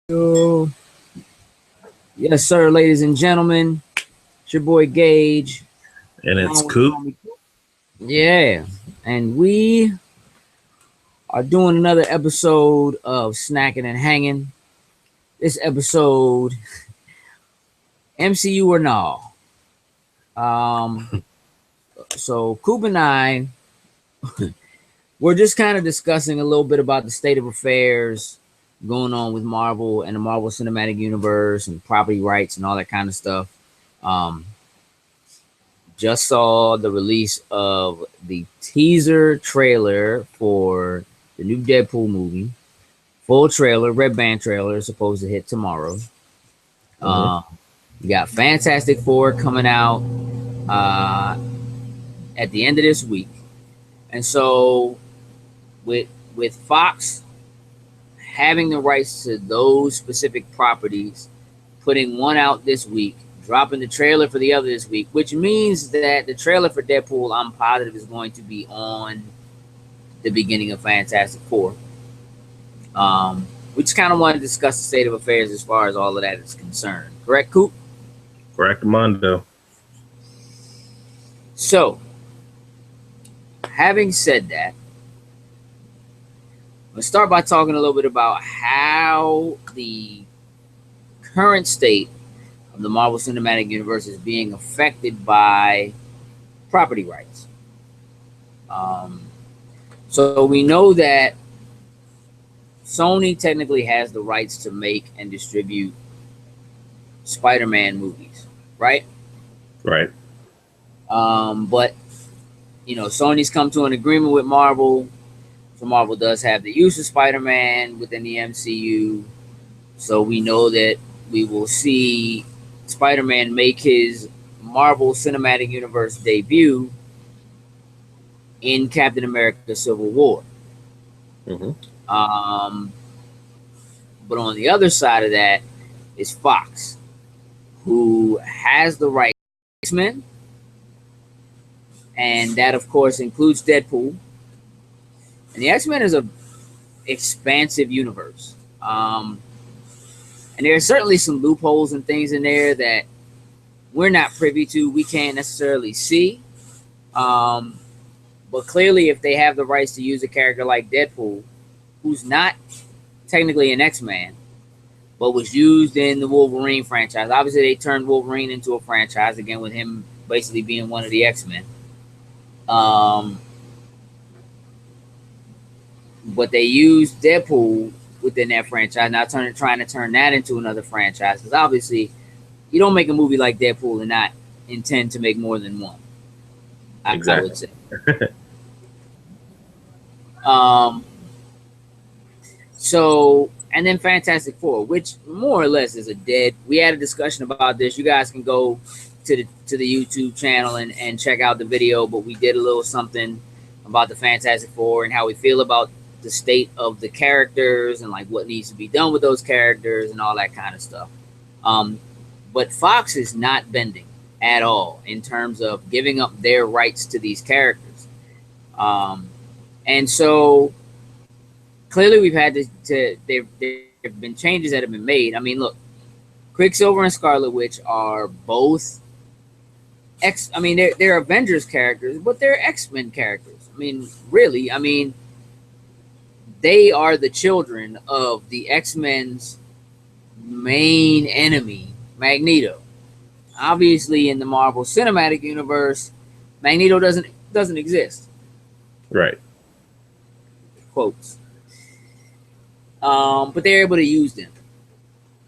Yo. Yes, sir, ladies and gentlemen. It's your boy Gage. And it's Along with the Coop. homie Coop. Yeah. And we are doing another episode of Snackin and Hangin. This episode, MCU or no. Um, so Coop and I we're just kind of discussing a little bit about the state of affairs going on with Marvel and the Marvel Cinematic Universe and property rights and all that kind of stuff. Um, just saw the release of the teaser trailer for the new Deadpool movie. Full trailer, red band trailer, is supposed to hit tomorrow. Mhm. Uh, you got Fantastic Four coming out uh, at the end of this week, and so with with Fox having the rights to those specific properties, putting one out this week, dropping the trailer for the other this week, which means that the trailer for Deadpool, I'm positive, is going to be on the beginning of Fantastic Four. We just kind of want to discuss the state of affairs as far as all of that is concerned. Correct, Coop? Correct, Mondo. So, having said that, let's start by talking a little bit about how the current state of the Marvel Cinematic Universe is being affected by property rights. Um, so we know that Sony technically has the rights to make and distribute Spider-Man movies, right? Right. But Sony's come to an agreement with Marvel, so Marvel does have the use of Spider-Man within the MCU. So we know that we will see Spider-Man make his Marvel Cinematic Universe debut in Captain America: Civil War. hmm Um, but on the other side of that is Fox, who has the right to X-Men, and that of course includes Deadpool. And the X-Men is a expansive universe. And there are certainly some loopholes and things in there that we're not privy to. We can't necessarily see. Um, but clearly, if they have the rights to use a character like Deadpool, who's not technically an X-Man, but was used in the Wolverine franchise. Obviously, they turned Wolverine into a franchise again with him basically being one of the X-Men. Um, but they used Deadpool within that franchise, now trying to turn that into another franchise. Because obviously, you don't make a movie like Deadpool and not intend to make more than one. I would Exactly. say. Um, so and then Fantastic Four, which more or less is a dead. We had a discussion about this. You guys can go to the YouTube channel and check out the video. But we did a little something about the Fantastic Four and how we feel about the state of the characters and like what needs to be done with those characters and all that kind of stuff. Um, but Fox is not bending at all in terms of giving up their rights to these characters. Um, and so clearly we've had there've been changes that have been made. I mean, look, Quicksilver and Scarlet Witch are both I mean, they're Avengers characters, but they're X-Men characters. I mean, really, I mean, they are the children of the X-Men's main enemy, Magneto. Obviously, in the Marvel Cinematic Universe, Magneto doesn't exist. Right. Quotes. But they're able to use them,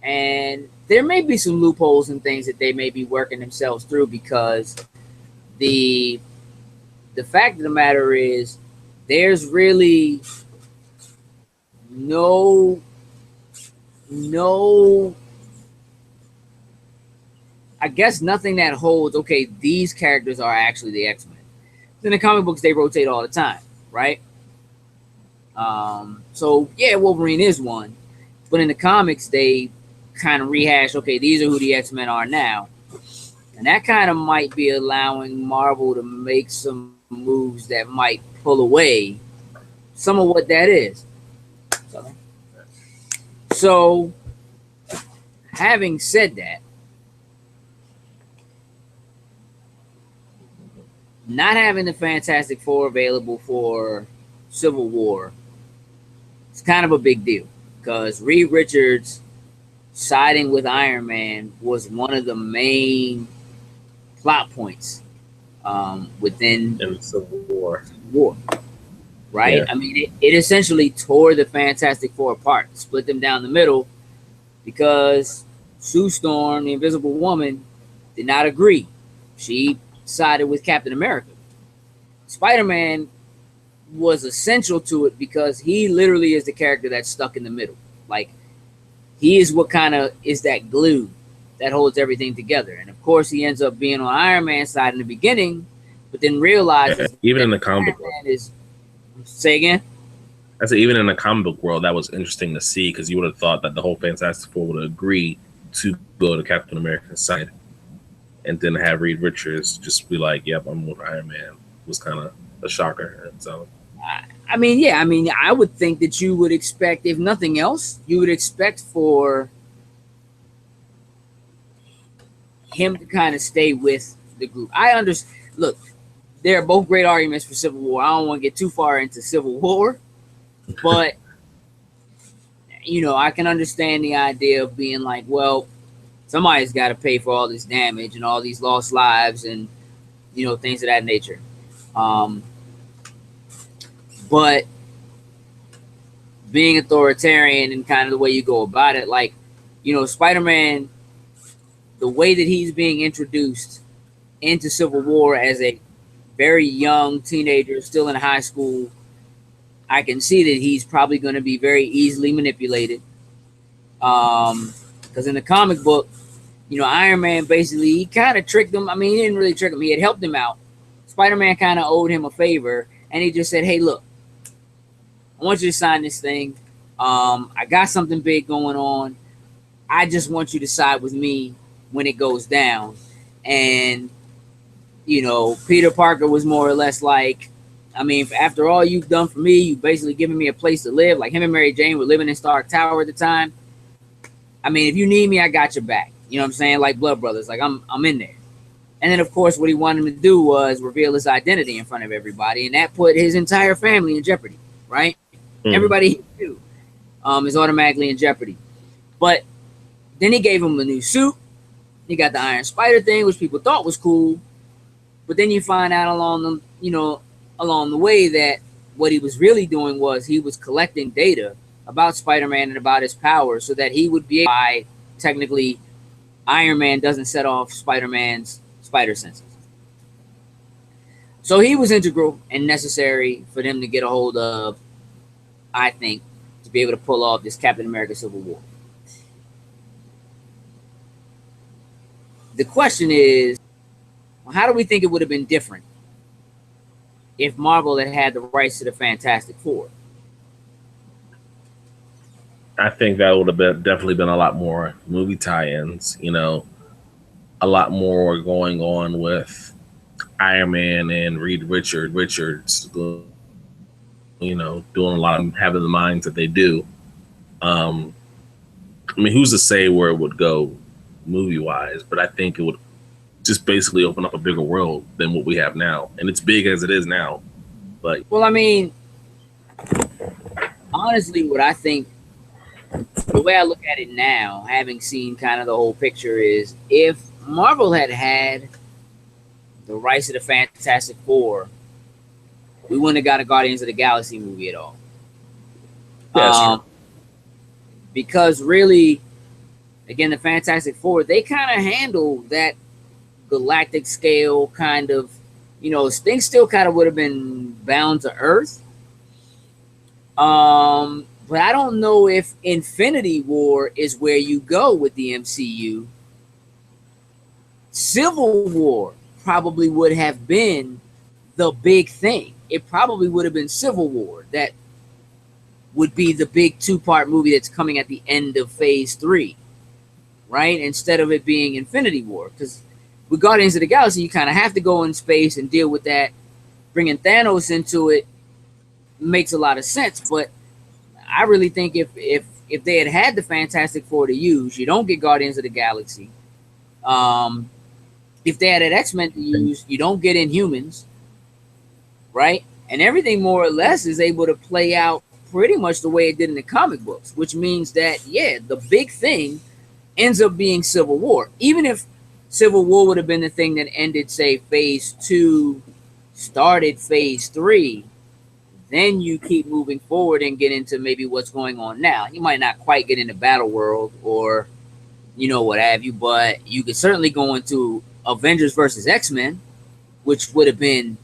and there may be some loopholes and things that they may be working themselves through because the the fact of the matter is there's really no I guess nothing that holds okay these characters are actually the X-Men. In the comic books they rotate all the time, right? So yeah, Wolverine is one, but in the comics they kind of rehash okay these are who the X-Men are now, and that kind of might be allowing Marvel to make some moves that might pull away some of what that is. So Having said that, not having the Fantastic Four available for Civil War, it's kind of a big deal because Reed Richards siding with Iron Man was one of the main plot points within In Civil War. Right? Yeah. I mean, it essentially tore the Fantastic Four apart, split them down the middle, because Sue Storm, the Invisible Woman, did not agree. She sided with Captain America. Spider-Man was essential to it because he literally is the character that's stuck in the middle. Like, he is what kind of is that glue that holds everything together. And of course, he ends up being on Iron Man's side in the beginning, but then realizes even in the comic book. Say again? I said, even in the comic book world, that was interesting to see because you would have thought that the whole Fantastic Four would agree to go to Captain America's side, and then have Reed Richards just be like, "Yep, I'm with Iron Man." Was kind of a shocker. And so, I mean, yeah, I mean, I would think that you would expect, if nothing else, you would expect for him to kind of stay with the group. I understand. Look, there are both great arguments for Civil War. I don't want to get too far into Civil War, but you know, I can understand the idea of being like, well, somebody's got to pay for all this damage and all these lost lives and, you know, things of that nature. But being authoritarian and kind of the way you go about it, like, you know, Spider-Man, the way that he's being introduced into Civil War as a very young teenager, still in high school, I can see that he's probably going to be very easily manipulated. Because in the comic book, you know, Iron Man basically, he kind of tricked him. I mean, he didn't really trick him. He had helped him out. Spider-Man kind of owed him a favor, and he just said, hey, look, I want you to sign this thing. I got something big going on. I just want you to side with me when it goes down. And, you know, Peter Parker was more or less like, I mean, after all you've done for me, you've basically given me a place to live. Like him and Mary Jane were living in Stark Tower at the time. I mean, if you need me, I got your back. You know what I'm saying? Like blood brothers. Like I'm in there. And then, of course, what he wanted him to do was reveal his identity in front of everybody. And that put his entire family in jeopardy, right? Mm. Everybody he knew is automatically in jeopardy. But then he gave him a new suit. He got the Iron Spider thing, which people thought was cool. But then you find out along the way that what he was really doing was he was collecting data about Spider-Man and about his powers so that he would be able to, technically, Iron Man doesn't set off Spider-Man's spider senses. So he was integral and necessary for them to get a hold of, I think, to be able to pull off this Captain America Civil War. The question is, well, how do we think it would have been different if Marvel had had the rights to the Fantastic Four? I think that would have definitely been a lot more movie tie-ins, you know, a lot more going on with Iron Man and Reed Richards, you know, doing a lot of having the minds that they do. I mean, who's to say where it would go movie-wise, but I think it would just basically open up a bigger world than what we have now. And it's big as it is now. But well, I mean, honestly, what I think, the way I look at it now, having seen kind of the whole picture, is if Marvel had had the rights to the Fantastic Four, we wouldn't have got a Guardians of the Galaxy movie at all. Yeah, because really, again, the Fantastic Four, they kind of handle that galactic scale kind of, you know, things still kind of would have been bound to Earth. But I don't know if Infinity War is where you go with the MCU. Civil War probably would have been the big thing. It probably would have been Civil War that would be the big two-part movie that's coming at the end of Phase 3, right? Instead of it being Infinity War. Because with Guardians of the Galaxy, you kind of have to go in space and deal with that. Bringing Thanos into it makes a lot of sense, but I really think if if they had the Fantastic Four to use, you don't get Guardians of the Galaxy. If they had an X-Men to use, you don't get Inhumans, right? And everything more or less is able to play out pretty much the way it did in the comic books, which means that, yeah, the big thing ends up being Civil War. Even if Civil War would have been the thing that ended, say, phase 2, started phase 3, then you keep moving forward and get into maybe what's going on now. You might not quite get into Battle World or, what have you, but you could certainly go into Avengers versus X-Men, which would have been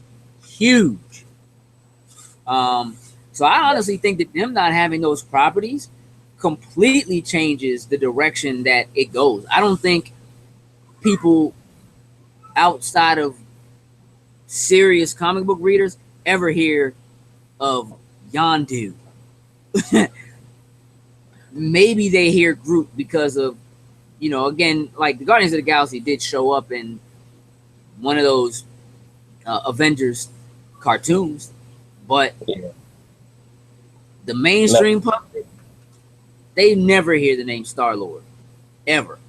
huge. So I honestly think that them not having those properties completely changes the direction that it goes. I don't think people outside of serious comic book readers ever hear of Yondu. Maybe they hear Groot because of, again, like the Guardians of the Galaxy did show up in one of those Avengers cartoons, but the mainstream public, they never hear the name Star-Lord, ever.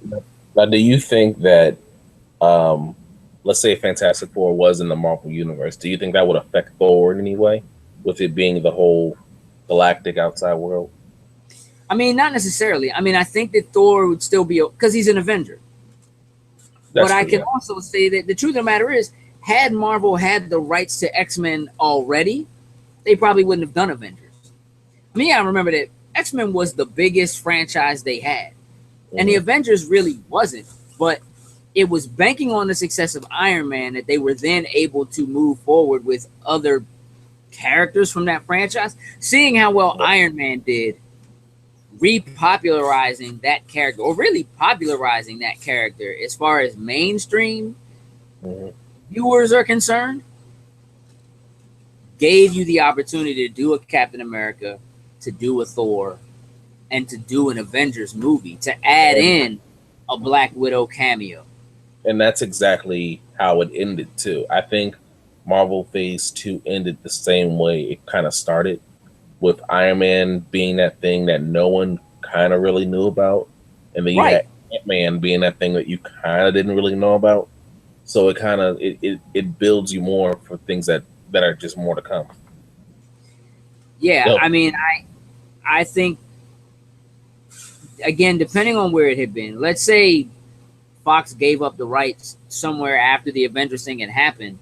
Now, do you think that, let's say Fantastic Four was in the Marvel Universe, do you think that would affect Thor in any way, with it being the whole galactic outside world? I mean, not necessarily. I mean, I think that Thor would still be, because he's an Avenger. But I can also say that the truth of the matter is, had Marvel had the rights to X-Men already, they probably wouldn't have done Avengers. I mean, I remember that X-Men was the biggest franchise they had. And the Avengers really wasn't. But it was banking on the success of Iron Man that they were then able to move forward with other characters from that franchise. Seeing how well Iron Man did, repopularizing that character, or really popularizing that character as far as mainstream viewers are concerned, gave you the opportunity to do a Captain America, to do a Thor, and to do an Avengers movie, to add in a Black Widow cameo. And that's exactly how it ended too. I think Marvel Phase 2 ended the same way it kind of started, with Iron Man being that thing that no one kind of really knew about, and then you had Ant-Man being that thing that you kind of didn't really know about. So it kind of it builds you more for things that are just more to come. Yeah, I mean, I think, again, depending on where it had been, let's say Fox gave up the rights somewhere after the Avengers thing had happened,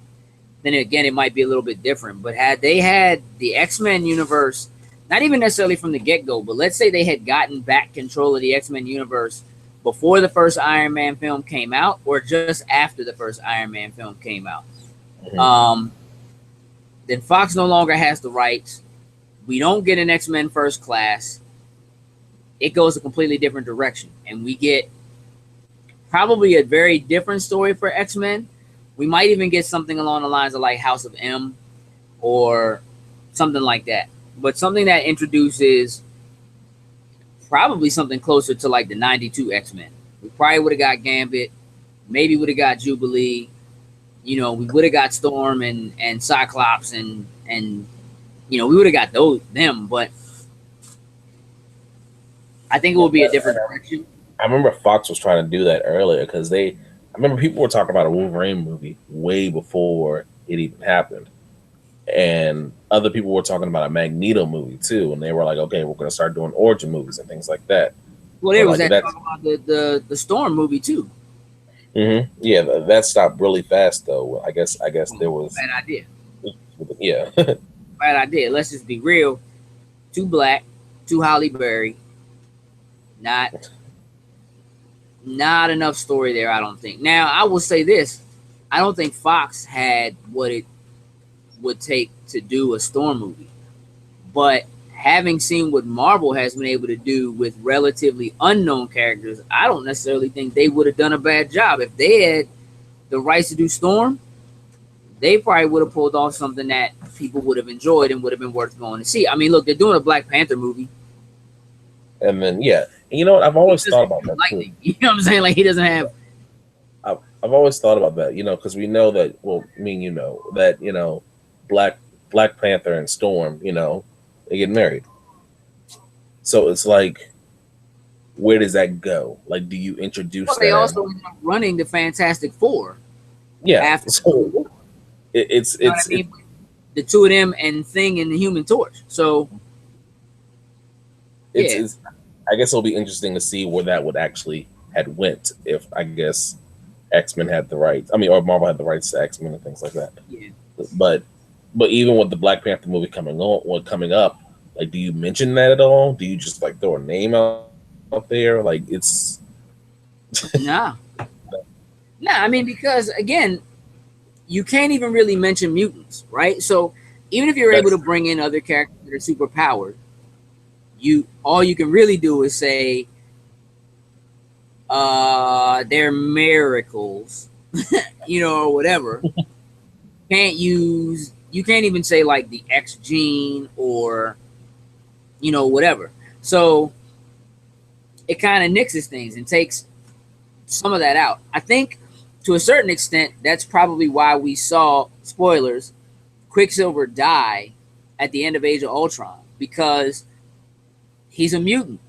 then again, it might be a little bit different. But had they had the X-Men universe, not even necessarily from the get-go, but let's say they had gotten back control of the X-Men universe before the first Iron Man film came out, or just after the first Iron Man film came out, then Fox no longer has the rights. We don't get an X-Men First Class. It goes a completely different direction, and we get probably a very different story for X-Men. We might even get something along the lines of like House of M or something like that, but something that introduces probably something closer to like the 92 X-Men. We probably would have got Gambit, maybe would have got Jubilee, we would have got Storm and Cyclops and we would have got them, but I think it will be a different direction. I remember Fox was trying to do that earlier because I remember people were talking about a Wolverine movie way before it even happened. And other people were talking about a Magneto movie too. And they were like, okay, we're going to start doing origin movies and things like that. Well, there was that talk about the Storm movie too. Yeah, that stopped really fast though. I guess there was bad idea. Yeah. Bad idea. Let's just be real. Too black, too Halle Berry. Not enough story there, I don't think. Now, I will say this. I don't think Fox had what it would take to do a Storm movie. But having seen what Marvel has been able to do with relatively unknown characters, I don't necessarily think they would have done a bad job. If they had the rights to do Storm, they probably would have pulled off something that people would have enjoyed and would have been worth going to see. I mean, look, they're doing a Black Panther movie. And then, yeah. And you know what? I've always thought about that too. You know what I'm saying? Like, he doesn't have... I've always thought about that, because we know that, well, that, Black Panther and Storm, they get married. So it's like, where does that go? Like, do you introduce Well, they that as? also end up running the Fantastic Four Yeah, after Civil so War. it's You know what I it's it, mean? The two of them and Thing and the Human Torch. So yeah, it's I guess it'll be interesting to see where that would actually had went if I guess X-Men had the rights. I mean, or Marvel had the rights to X-Men and things like that. yeah. But even with the Black Panther movie coming up, like, do you mention that at all? Do you just like throw a name out there? Like, Nah, nah. I mean, because again, you can't even really mention mutants, right? So even if you're able that's to bring in other characters that are super powered, you all you can really do is say they're miracles, you know, or whatever. Can't use you can't even say like the X gene or you know whatever. So it kind of nixes things and takes some of that out. I think to a certain extent that's probably why we saw spoilers Quicksilver die at the end of Age of Ultron because he's a mutant.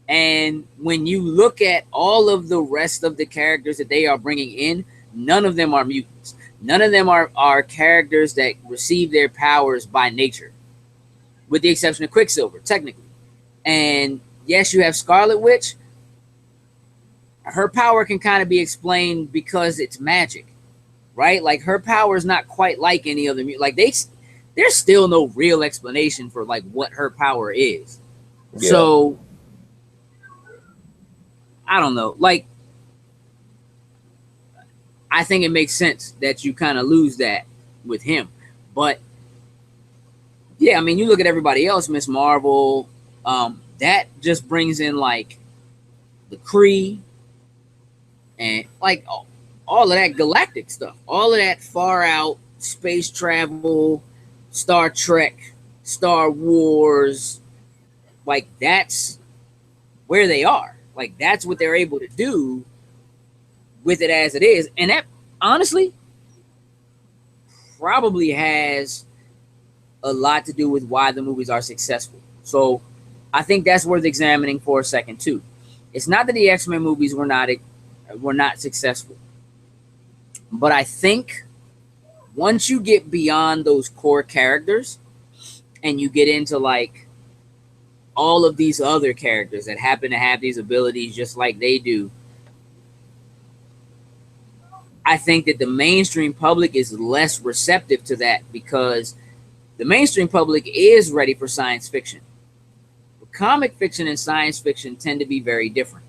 And when you look at all of the rest of the characters that they are bringing in, none of them are mutants. None of them are characters that receive their powers by nature, with the exception of Quicksilver, technically. And yes, you have Scarlet Witch. Her power can kind of be explained because it's magic, right? Like her power is not quite like any other mutant. Like there's still no real explanation for like what her power is. yeah. So I don't know. Like I think it makes sense that you kind of lose that with him. But yeah, I mean, you look at everybody else, Miss Marvel, that just brings in like the Kree and like all of that galactic stuff, all of that far out space travel, Star Trek, Star Wars. Like that's where they are. Like that's what they're able to do with it as it is. And that honestly probably has a lot to do with why the movies are successful. So I think that's worth examining for a second too. It's not that the X-Men movies were not successful, but I think once you get beyond those core characters and you get into like all of these other characters that happen to have these abilities just like they do, I think that the mainstream public is less receptive to that because the mainstream public is ready for science fiction. But comic fiction and science fiction tend to be very different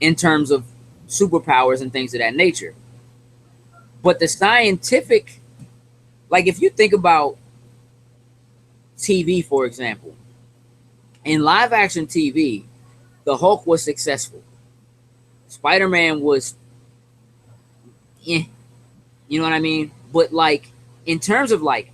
in terms of superpowers and things of that nature. But the scientific, like if you think about TV, for example, in live action TV, the Hulk was successful. Spider Man was, eh, you know what I mean? But like in terms of like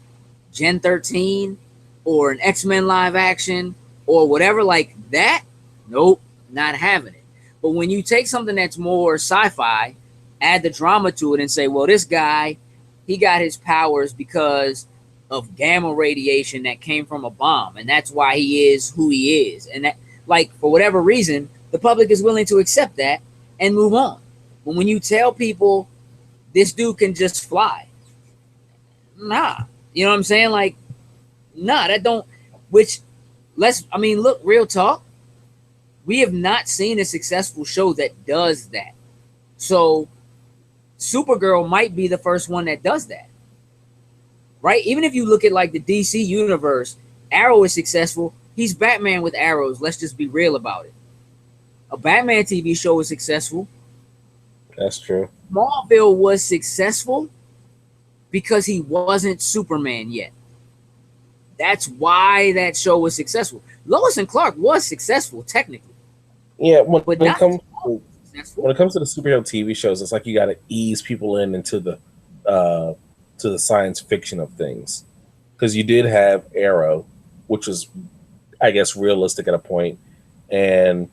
Gen 13 or an X-Men live action or whatever like that, nope, not having it. But when you take something that's more sci-fi, add the drama to it and say, well, this guy, he got his powers because of gamma radiation that came from a bomb, and that's why he is who he is. And that, like, for whatever reason, the public is willing to accept that and move on. But when you tell people this dude can just fly, nah, you know what I'm saying? Like, nah, that don't. Which, I mean, look, real talk. We have not seen a successful show that does that. So, Supergirl might be the first one that does that, right? Even if you look at like the DC universe, Arrow is successful. He's Batman with arrows. Let's just be real about it. A Batman TV show is successful. That's true. Smallville was successful because he wasn't Superman yet. That's why that show was successful. Lois and Clark was successful technically, Yeah, but not successful. when it comes to the superhero TV shows, it's like you got to ease people into the uh, to the science fiction of things, because you did have Arrow, which was, I guess, realistic at a point, and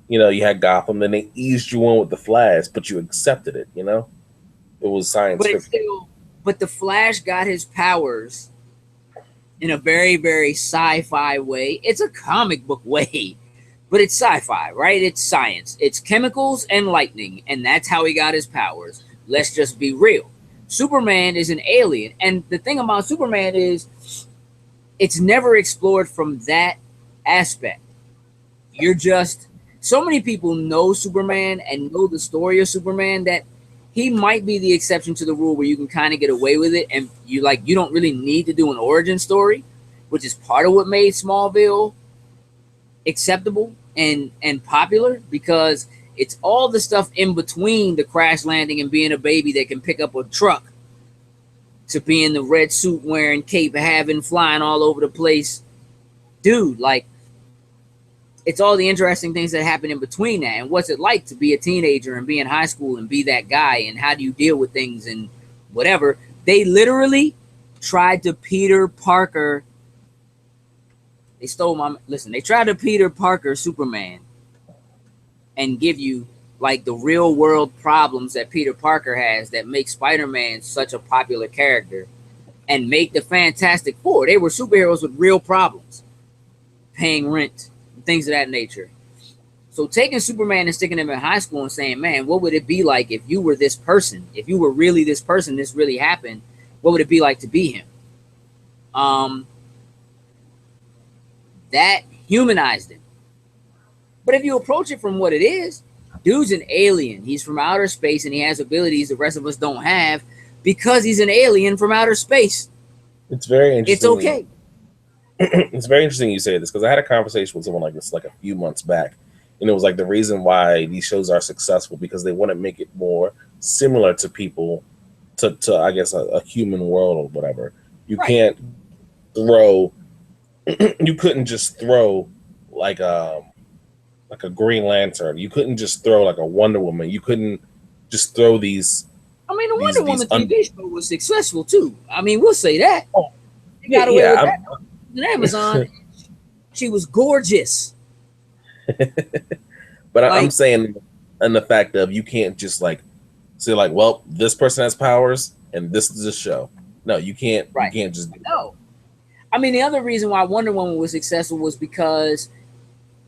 you had Gotham. Then they eased you in with the Flash, but you accepted it. It was science But it's fiction. still, but the Flash got his powers in a very, very sci-fi way. It's a comic book way. but it's sci-fi, right? It's science. It's chemicals and lightning, and that's how he got his powers. Let's just be real. Superman is an alien, and the thing about Superman is it's never explored from that aspect. You're just so many people know Superman and know the story of Superman that he might be the exception to the rule where you can kind of get away with it, and you don't really need to do an origin story, which is part of what made Smallville acceptable and popular, because it's all the stuff in between the crash landing and being a baby that can pick up a truck to being the red suit wearing cape having flying all over the place dude. Like, it's all the interesting things that happen in between that, and what's it like to be a teenager and be in high school and be that guy, and how do you deal with things and whatever. They literally tried to Peter Parker. They stole my listen. They tried to Peter Parker Superman and give you like the real world problems that Peter Parker has that make Spider-Man such a popular character, and make the Fantastic Four. They were superheroes with real problems, paying rent, things of that nature. So taking Superman and sticking him in high school and saying, man, what would it be like if you were this person? If you were really this person, this really happened, what would it be like to be him? That humanized him. But if you approach it from what it is, dude's an alien. He's from outer space and he has abilities the rest of us don't have because he's an alien from outer space. It's very interesting. It's okay. It's very interesting you say this, because I had a conversation with someone like this like a few months back, and it was like the reason why these shows are successful because they want to make it more similar to people, to I guess a human world or whatever. You can't throw, you couldn't just throw like a Green Lantern. You couldn't just throw like a Wonder Woman. You couldn't just throw these. I mean, the Wonder Woman TV show was successful too. I mean, we'll say that. Oh, you got away with that. On Amazon, she was gorgeous. But I'm saying, in the fact of you can't just like say like, well, this person has powers and this is a show. No, you can't. Right. You can't just do no. I mean, the other reason why Wonder Woman was successful was because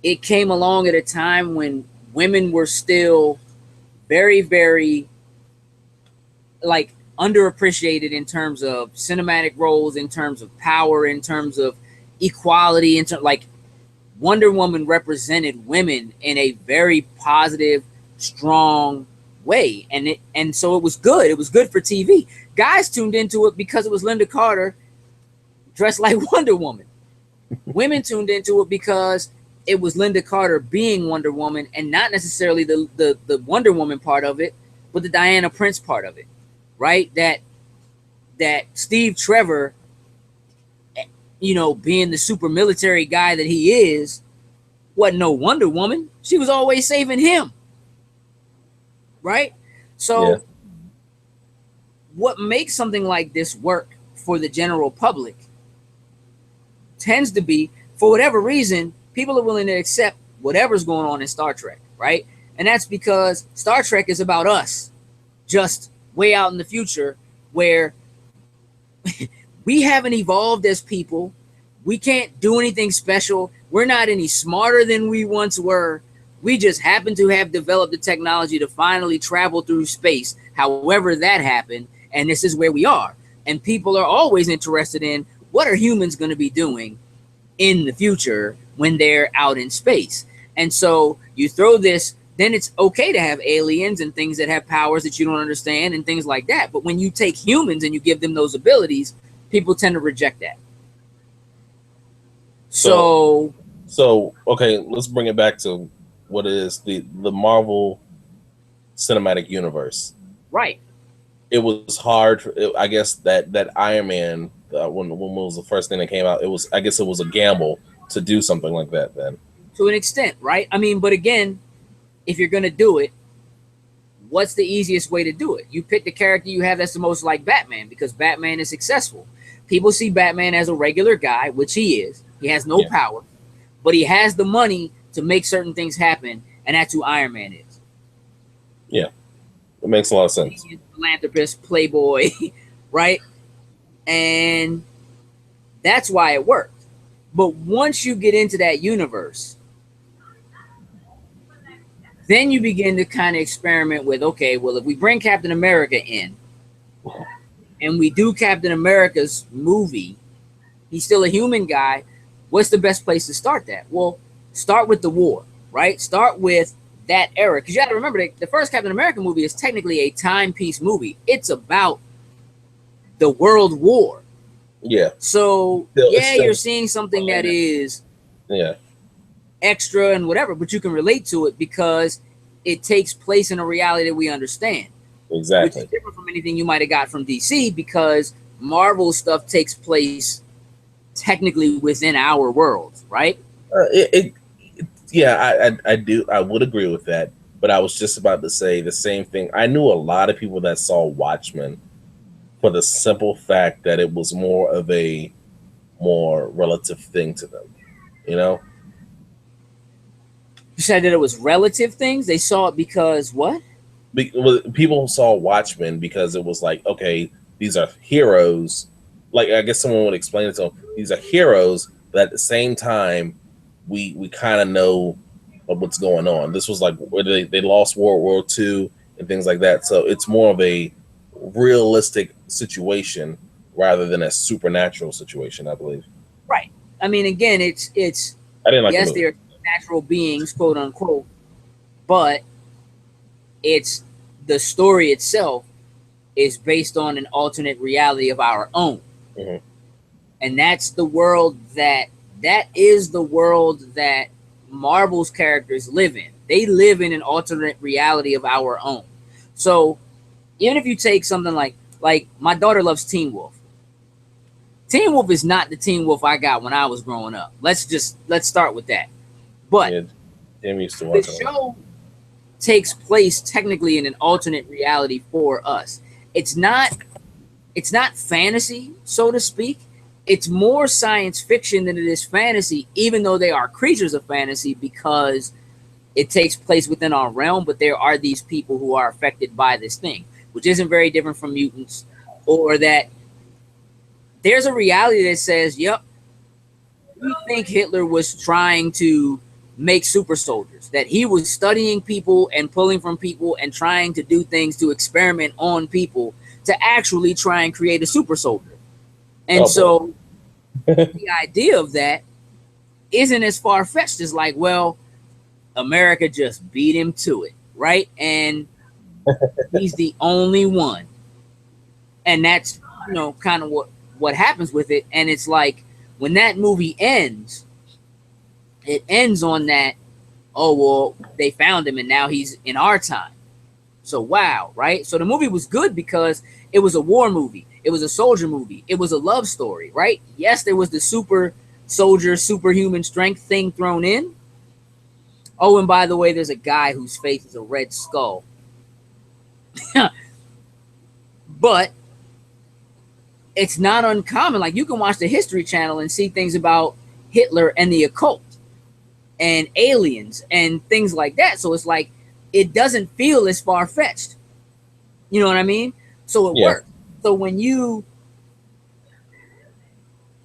it came along at a time when women were still very, very like underappreciated in terms of cinematic roles, in terms of power, in terms of equality, like Wonder Woman represented women in a very positive, strong way, and so it was good. It was good for TV. Guys tuned into it because it was Linda Carter dressed like Wonder Woman. Women tuned into it because it was Linda Carter being Wonder Woman, and not necessarily the Wonder Woman part of it, but the Diana Prince part of it. Right, that Steve Trevor, being the super military guy that he is, wasn't no Wonder Woman. She was always saving him. Right? So what makes something like this work for the general public tends to be, for whatever reason, people are willing to accept whatever's going on in Star Trek, right? And that's because Star Trek is about us, just way out in the future, where we haven't evolved as people. We can't do anything special. We're not any smarter than we once were. We just happen to have developed the technology to finally travel through space, however that happened, and this is where we are. And people are always interested in what are humans going to be doing in the future when they're out in space. And so you throw this, then it's okay to have aliens and things that have powers that you don't understand and things like that. But when you take humans and you give them those abilities, people tend to reject that. So okay, let's bring it back to what is the Marvel Cinematic Universe. Right. It was hard. I guess that Iron Man, when was the first thing that came out, I guess it was a gamble to do something like that then. To an extent, right? I mean, but again, if you're going to do it, what's the easiest way to do it? You pick the character you have that's the most like Batman, because Batman is successful. People see Batman as a regular guy, which he is. He has no power, but he has the money to make certain things happen, and that's who Iron Man is. Yeah, it makes a lot of sense. He's a philanthropist, playboy, right? And that's why it worked. But once you get into that universe, Then you begin to kind of experiment with, okay, well, if we bring Captain America in and we do Captain America's movie, he's still a human guy. What's the best place to start that? Well, start with the war, right? Start with that era. Because you got to remember that the first Captain America movie is technically a timepiece movie. It's about the World War. Yeah. So, you're seeing something that is extra and whatever, but you can relate to it because it takes place in a reality that we understand. Exactly. Which is different from anything you might have got from DC, because Marvel stuff takes place technically within our world, right? I would agree with that, but I was just about to say the same thing. I knew a lot of people that saw Watchmen for the simple fact that it was more of a more relative thing to them, you know? You said that it was relative things. They saw it because what? People saw Watchmen because it was like, okay, these are heroes. Like, I guess someone would explain it to them. These are heroes, but at the same time, we kind of know of what's going on. This was like where they lost World War II and things like that. So it's more of a realistic situation rather than a supernatural situation, I believe. Right. I mean, again, it's I didn't like yes, they're natural beings, quote unquote, but it's the story itself is based on an alternate reality of our own. Mm-hmm. And that's the world that is the world that Marvel's characters live in. They live in an alternate reality of our own. So even if you take something like my daughter loves Teen Wolf. Teen Wolf is not the Teen Wolf I got when I was growing up. Let's start with that. But Tim used to watch the show takes place technically in an alternate reality for us. It's not fantasy, so to speak. It's more science fiction than it is fantasy, even though they are creatures of fantasy, because it takes place within our realm, but there are these people who are affected by this thing, which isn't very different from mutants, or that there's a reality that says, yep, we think Hitler was trying to make super soldiers, that he was studying people and pulling from people and trying to do things to experiment on people to actually try and create a super soldier. And so the idea of that isn't as far-fetched as like, well, America just beat him to it, right? And he's the only one. And that's, kind of what happens with it. And it's like when that movie ends, it ends on that, oh, well, they found him and now he's in our time. So, wow, right? So the movie was good because it was a war movie. It was a soldier movie. It was a love story, right? Yes, there was the super soldier, superhuman strength thing thrown in. Oh, and by the way, there's a guy whose face is a red skull. But it's not uncommon. Like, you can watch the History Channel and see things about Hitler and the occult and aliens and things like that. So it's like, it doesn't feel as far-fetched. You know what I mean? So it works. So when you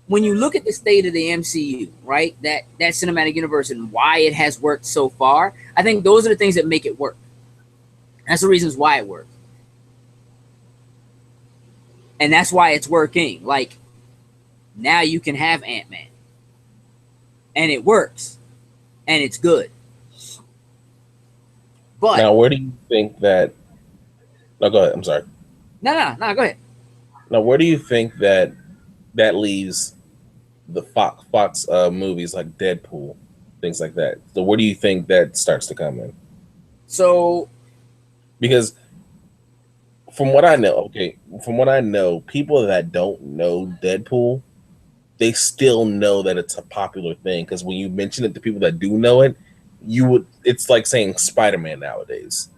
look at the state of the MCU, right, that cinematic universe and why it has worked so far, I think those are the things that make it work. That's the reasons why it works. And that's why it's working. Like, now you can have Ant-Man. And it works. And it's good. But now, where do you think that... No, go ahead. I'm sorry. No, go ahead. Now, where do you think that leaves the Fox movies like Deadpool, things like that? So where do you think that starts to come in? So... Because from what I know, people that don't know Deadpool, they still know that it's a popular thing. Because when you mention it to people that do know it, it's like saying Spider-Man nowadays,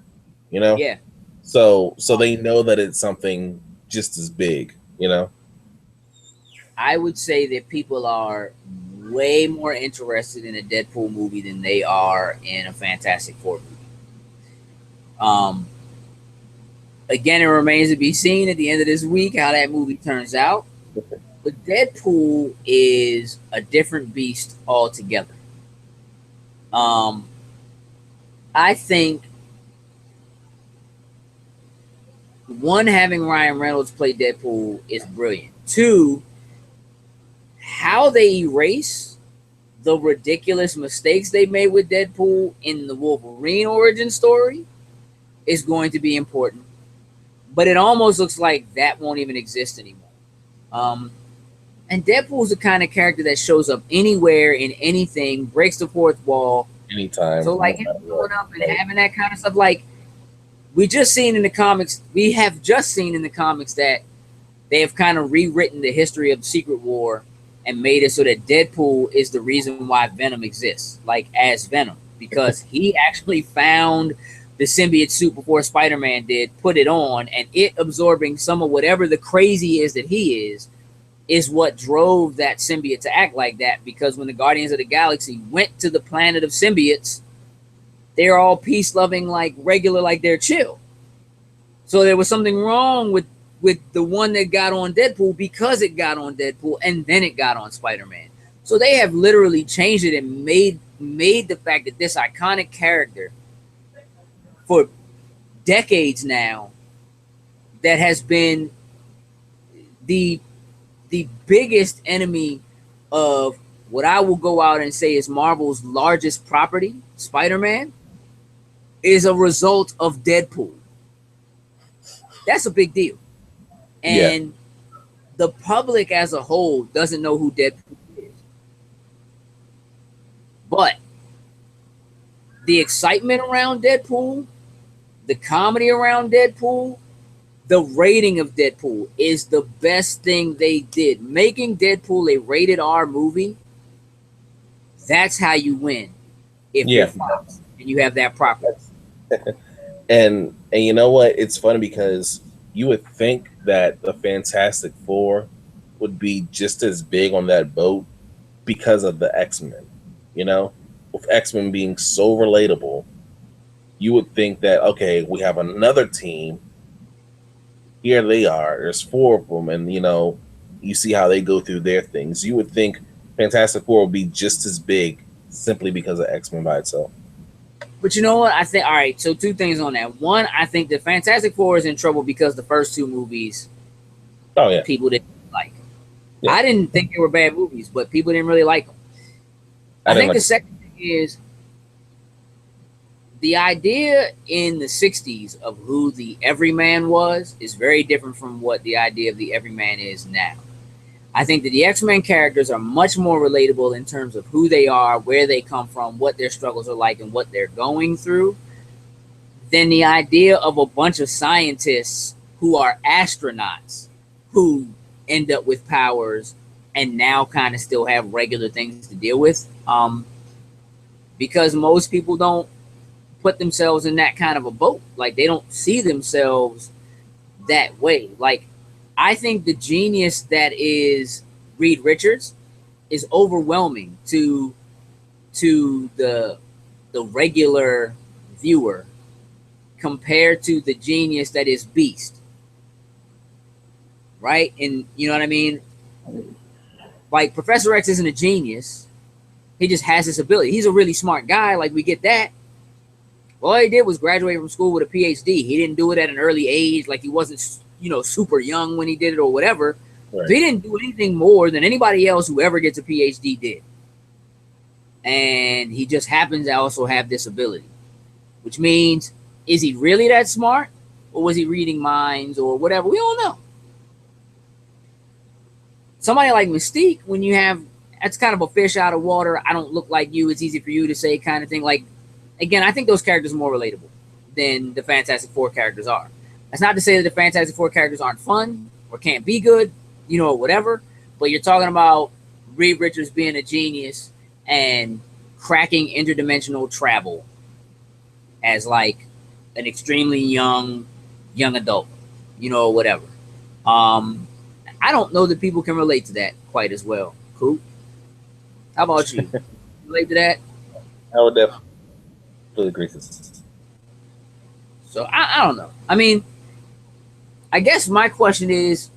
Yeah. So they know that it's something just as big, I would say that people are way more interested in a Deadpool movie than they are in a Fantastic Four movie. Again, it remains to be seen at the end of this week how that movie turns out. But Deadpool is a different beast altogether. I think one, having Ryan Reynolds play Deadpool is brilliant. Two, how they erase the ridiculous mistakes they made with Deadpool in the Wolverine origin story is going to be important. But it almost looks like that won't even exist anymore. And Deadpool's the kind of character that shows up anywhere in anything, breaks the fourth wall. Anytime. So like him showing up and having that kind of stuff, like we have just seen in the comics that they have kind of rewritten the history of Secret War and made it so that Deadpool is the reason why Venom exists, like as Venom, because he actually found the symbiote suit before Spider-Man did, put it on, and it absorbing some of whatever the crazy is that he is what drove that symbiote to act like that. Because when the Guardians of the Galaxy went to the planet of symbiotes, they're all peace-loving, like regular, like they're chill. So there was something wrong with the one that got on Deadpool because it got on Deadpool and then it got on Spider-Man. So they have literally changed it and made the fact that this iconic character for decades now that has been the biggest enemy of what I will go out and say is Marvel's largest property, Spider-Man, is a result of Deadpool. That's a big deal. And the public as a whole doesn't know who Deadpool is. But the excitement around Deadpool, the comedy around Deadpool, the rating of Deadpool is the best thing they did. Making Deadpool a rated R movie, that's how you win. If you're Fox and you have that property. And you know what? It's funny because you would think that the Fantastic Four would be just as big on that boat because of the X-Men. You know, with X-Men being so relatable, you would think that, okay, we have another team. Here they are. There's 4 of them, and you see how they go through their things. You would think Fantastic Four would be just as big simply because of X-Men by itself. But you know what? I think, all right, so 2 things on that. One, I think the Fantastic Four is in trouble because the first 2 movies, people didn't like. Yeah. I didn't think they were bad movies, but people didn't really like them. I think the second thing is the idea in the 60s of who the everyman was is very different from what the idea of the everyman is now. I think that the X-Men characters are much more relatable in terms of who they are, where they come from, what their struggles are like, and what they're going through, than the idea of a bunch of scientists who are astronauts who end up with powers and now kind of still have regular things to deal with. Because most people don't put themselves in that kind of a boat. Like, they don't see themselves that way. Like, I think the genius that is Reed Richards is overwhelming to the regular viewer compared to the genius that is Beast. Right? And you know what I mean? Like, Professor X isn't a genius. He just has this ability. He's a really smart guy. Like, we get that. All he did was graduate from school with a PhD. He didn't do it at an early age. Like, he wasn't, super young when he did it or whatever. Right. So he didn't do anything more than anybody else who ever gets a PhD did. And he just happens to also have this ability, which means, is he really that smart? Or was he reading minds or whatever? We don't know. Somebody like Mystique, when you have, that's kind of a fish out of water. I don't look like you. It's easy for you to say kind of thing. Like, again, I think those characters are more relatable than the Fantastic Four characters are. That's not to say that the Fantastic Four characters aren't fun or can't be good, or whatever. But you're talking about Reed Richards being a genius and cracking interdimensional travel as like an extremely young adult, whatever. I don't know that people can relate to that quite as well. Coop, how about you? Relate to that? I would definitely agree to this. So I don't know. I mean, I guess my question is,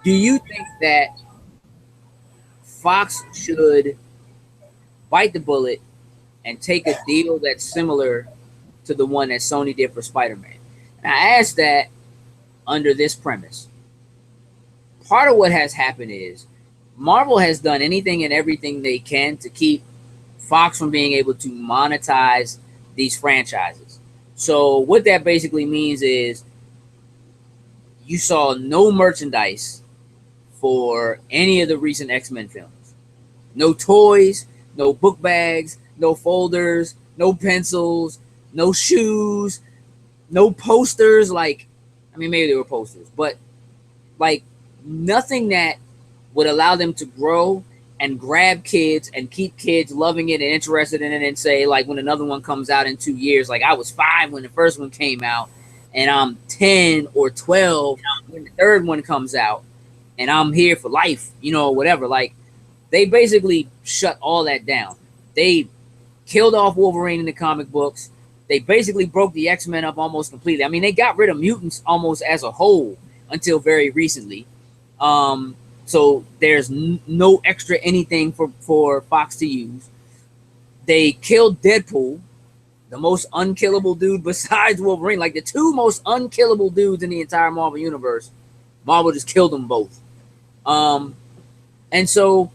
do you think that Fox should bite the bullet and take a deal that's similar to the one that Sony did for Spider-Man. And I asked that under this premise. Part of what has happened is Marvel has done anything and everything they can to keep Fox from being able to monetize these franchises. So what that basically means is you saw no merchandise for any of the recent X-Men films. No toys, no book bags, no folders, no pencils, no shoes, no posters. Like, I mean, maybe they were posters, but like nothing that would allow them to grow and grab kids and keep kids loving it and interested in it, and say, like, when another one comes out in 2 years, like I was 5 when the first one came out and I'm 10 or 12 when the third one comes out and I'm here for life, you know, whatever. Like, they basically shut all that down. They killed off Wolverine in the comic books. They basically broke the X-Men up almost completely. I mean, they got rid of mutants almost as a whole until very recently. So there's no extra anything for Fox to use. They killed Deadpool, the most unkillable dude besides Wolverine. Like, the two most unkillable dudes in the entire Marvel universe. Marvel just killed them both. And so,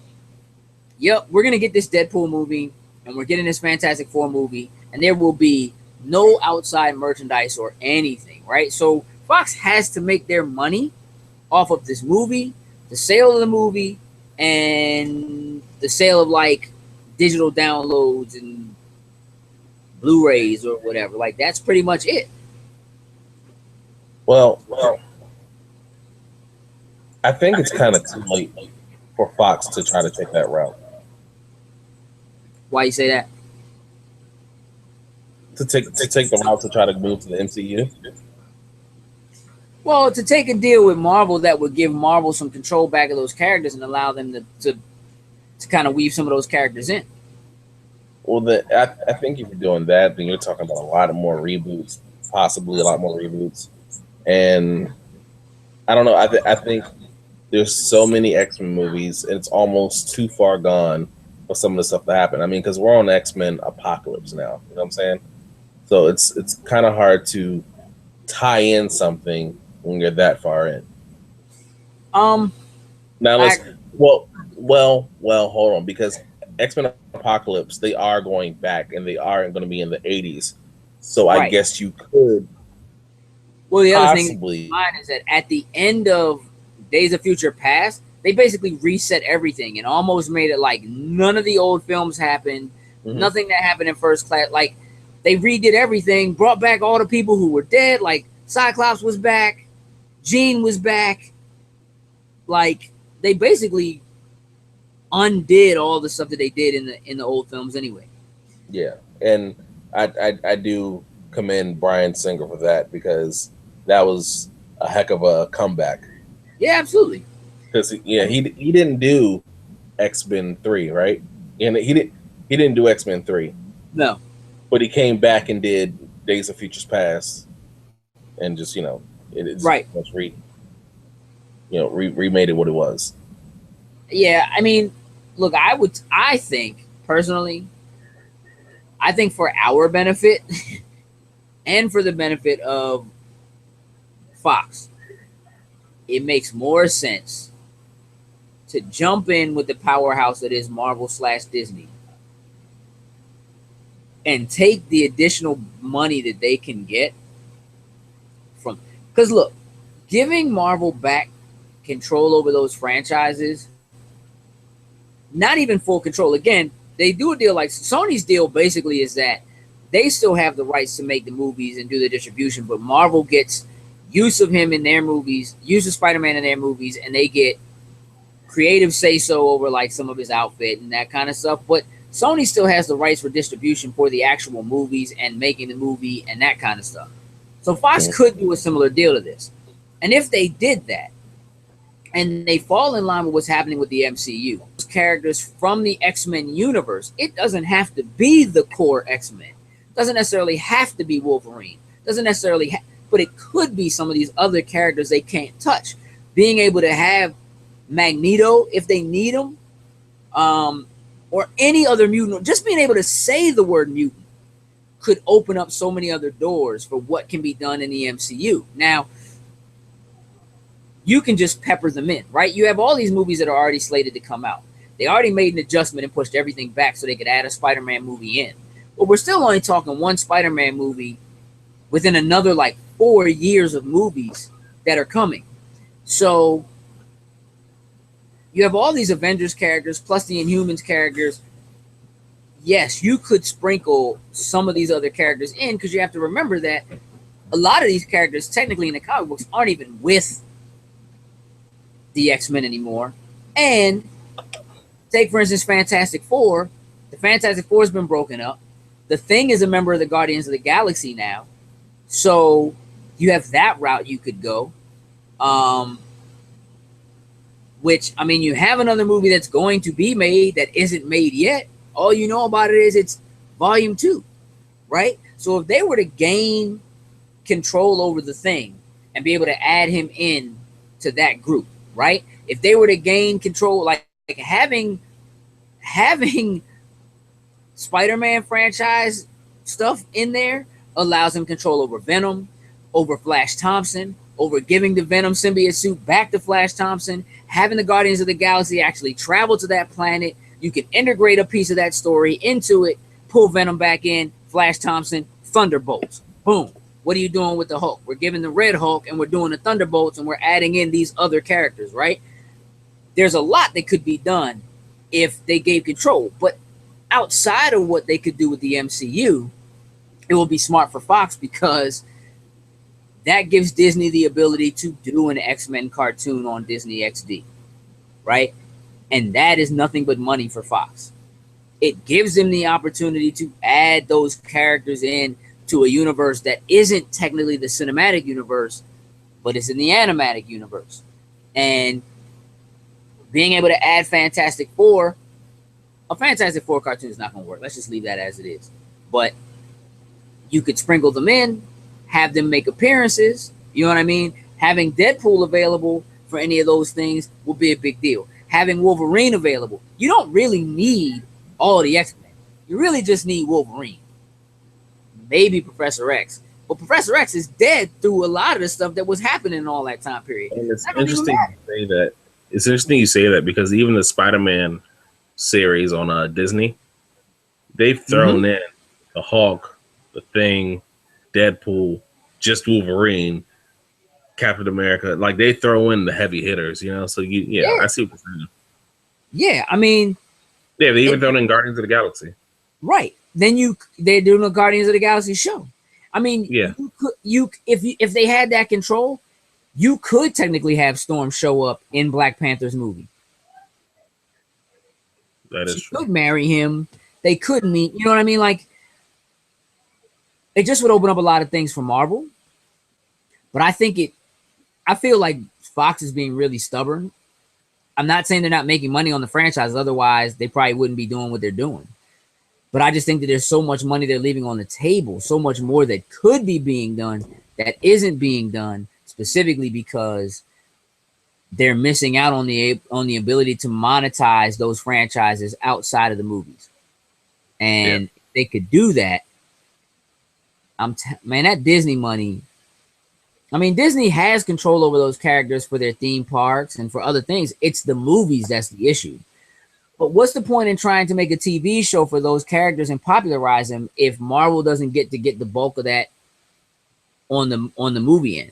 yep, we're going to get this Deadpool movie, and we're getting this Fantastic Four movie, and there will be no outside merchandise or anything, right? So Fox has to make their money off of this movie, the sale of the movie, and the sale of, like, digital downloads and Blu-rays or whatever. Like, that's pretty much it. Well, I think it's kind of too late for Fox to try to take that route. Why you say that? To take the route to try to move to the MCU. Well, to take a deal with Marvel that would give Marvel some control back of those characters and allow them to kind of weave some of those characters in. Well, I think if you're doing that, then you're talking about a lot of more reboots, possibly a lot more reboots. And I don't know. I think there's so many X-Men movies, and it's almost too far gone for some of the stuff to happen. I mean, because we're on X-Men Apocalypse now. You know what I'm saying? So it's kind of hard to tie in something when you're that far in. Now let's well, hold on, because X-Men Apocalypse, they are going back, and they are going to be in the 80s. So I guess you could. Well, the other thing is that at the end of Days of Future Past, they basically reset everything and almost made it like none of the old films happened, nothing that happened in First Class. Like, they redid everything, brought back all the people who were dead. Like, Cyclops was back, Jean was back. Like, they basically undid all the stuff that they did in the old films anyway. Yeah, and I do commend Bryan Singer for that, because that was a heck of a comeback. Yeah, absolutely. Because he didn't do X-Men 3, right? And he didn't do X-Men 3. No. But he came back and did Days of Futures Past, and just remade it what it was. Yeah, I mean, look, I think personally, for our benefit and for the benefit of Fox, it makes more sense to jump in with the powerhouse that is Marvel/Disney and take the additional money that they can get from, because look, giving Marvel back control over those franchises, not even full control. Again, they do a deal like Sony's deal basically is that they still have the rights to make the movies and do the distribution, but Marvel gets use of him in their movies, use of Spider-Man in their movies, and they get creative say-so over like some of his outfit and that kind of stuff. But Sony still has the rights for distribution for the actual movies and making the movie and that kind of stuff. So Fox could do a similar deal to this. And if they did that, and they fall in line with what's happening with the MCU, characters from the X-Men universe, it doesn't have to be the core X-Men. It doesn't necessarily have to be Wolverine. It doesn't necessarily but it could be some of these other characters they can't touch. Being able to have Magneto if they need him, or any other mutant, just being able to say the word mutant could open up so many other doors for what can be done in the MCU. Now, you can just pepper them in, right? You have all these movies that are already slated to come out. They already made an adjustment and pushed everything back so they could add a Spider-Man movie in. But we're still only talking one Spider-Man movie within another like 4 years of movies that are coming. So you have all these Avengers characters plus the Inhumans characters. Yes, you could sprinkle some of these other characters in, because you have to remember that a lot of these characters technically in the comic books aren't even with the X-Men anymore. And take, for instance, Fantastic Four. The Fantastic Four has been broken up. The Thing is a member of the Guardians of the Galaxy now. So you have that route you could go. Which, I mean, you have another movie that's going to be made that isn't made yet. All you know about it is it's volume 2, right? So if they were to gain control over the Thing and be able to add him in to that group, right? If they were to gain control, like having Spider-Man franchise stuff in there allows him control over Venom, over Flash Thompson, over giving the Venom symbiote suit back to Flash Thompson, having the Guardians of the Galaxy actually travel to that planet. You can integrate a piece of that story into it, pull Venom back in, Flash Thompson, Thunderbolts. Boom. What are you doing with the Hulk? We're giving the Red Hulk and we're doing the Thunderbolts and we're adding in these other characters, right? There's a lot that could be done if they gave control. But outside of what they could do with the MCU, it will be smart for Fox, because that gives Disney the ability to do an X-Men cartoon on Disney XD, right? And that is nothing but money for Fox. It gives them the opportunity to add those characters in to a universe that isn't technically the cinematic universe, but it's in the animatic universe. And being able to add Fantastic Four, a Fantastic Four cartoon is not going to work. Let's just leave that as it is. But you could sprinkle them in, have them make appearances. You know what I mean? Having Deadpool available for any of those things will be a big deal. Having Wolverine available. You don't really need all the X-Men. You really just need Wolverine. Maybe Professor X. But Professor X is dead through a lot of the stuff that was happening in all that time period. And it's interesting you say that. It's interesting you say that, because even the Spider-Man series on Disney, they've thrown in the Hulk, the Thing, Deadpool, just Wolverine, Captain America. Like, they throw in the heavy hitters, you know? So, yeah. I see what you're saying. Yeah, I mean... Yeah, they even thrown in Guardians of the Galaxy. Right. Then they're doing a Guardians of the Galaxy show. I mean, yeah. If they had that control, you could technically have Storm show up in Black Panther's movie. That is true. Could marry him. They could meet. You know what I mean? Like, it just would open up a lot of things for Marvel. But I feel like Fox is being really stubborn. I'm not saying they're not making money on the franchise. Otherwise, they probably wouldn't be doing what they're doing. But I just think that there's so much money they're leaving on the table, so much more that could be being done that isn't being done, specifically because they're missing out on the ability to monetize those franchises outside of the movies. And if they could do that, man, that Disney money. I mean, Disney has control over those characters for their theme parks and for other things. It's the movies that's the issue. But what's the point in trying to make a TV show for those characters and popularize them if Marvel doesn't get the bulk of that on the movie end,